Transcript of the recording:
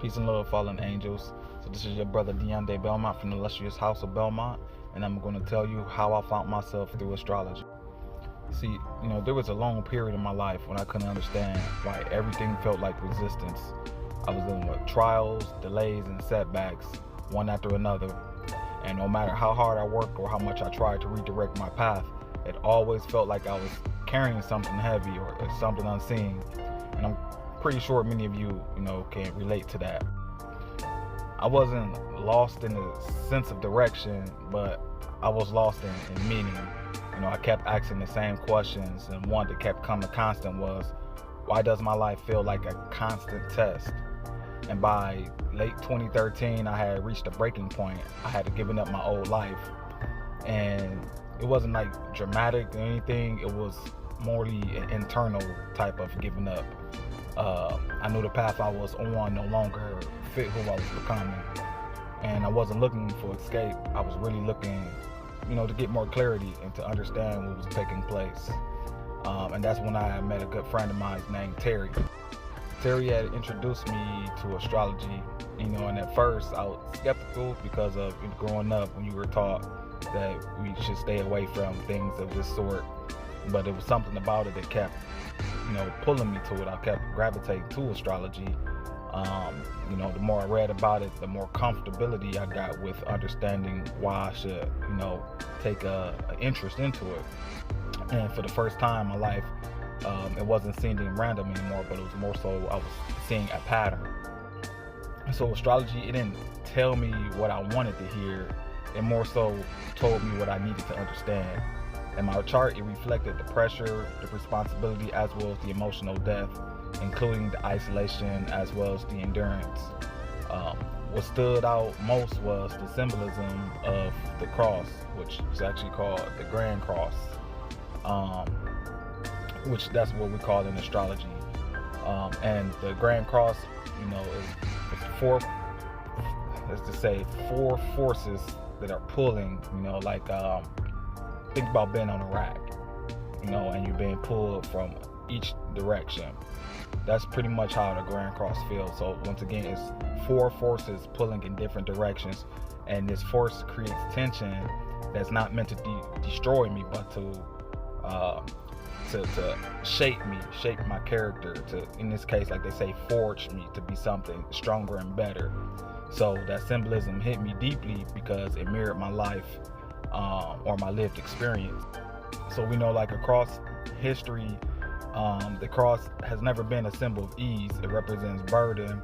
Peace and love, fallen angels. So this is your brother Deonde Belmont from the illustrious house of Belmont, and I'm going to tell you how I found myself through astrology. See, there was a long period in my life when I couldn't understand why everything felt like resistance. I was dealing with trials, delays, and setbacks, one after another. And no matter how hard I worked or how much I tried to redirect my path, it always felt like I was carrying something heavy or something unseen. And I'm pretty sure many of you, can relate to that. I wasn't lost in the sense of direction, but I was lost in meaning. I kept asking the same questions, and one that kept coming constant was, why does my life feel like a constant test? And by late 2013, I had reached a breaking point. I had given up my old life, and it wasn't like dramatic or anything. It was morely an internal type of giving up. I knew the path I was on no longer fit who I was becoming, and I wasn't looking for escape. I was really looking, to get more clarity and to understand what was taking place. And that's when I met a good friend of mine named Terry. Terry had introduced me to astrology, and at first I was skeptical because of growing up when you were taught that we should stay away from things of this sort. But it was something about it that kept, pulling me to it. I kept gravitating to astrology. The more I read about it, the more comfortability I got with understanding why I should, take an interest into it. And for the first time in my life, it wasn't seeming random anymore, but it was more so I was seeing a pattern. So astrology, it didn't tell me what I wanted to hear. It more so told me what I needed to understand. In my chart, it reflected the pressure, the responsibility, as well as the emotional depth, including the isolation as well as the endurance. What stood out most was the symbolism of the cross, which is actually called the Grand Cross, which that's what we call it in astrology. And the Grand Cross, is four forces that are pulling, think about being on a rack, and you're being pulled from each direction. That's pretty much how the Grand Cross feels. So once again, it's four forces pulling in different directions, and this force creates tension that's not meant to destroy me, but to shape me, shape my character, to, in this case, like they say, forge me to be something stronger and better. So that symbolism hit me deeply because it mirrored my life, or my lived experience. So we know, like, across history, the cross has never been a symbol of ease. It represents burden,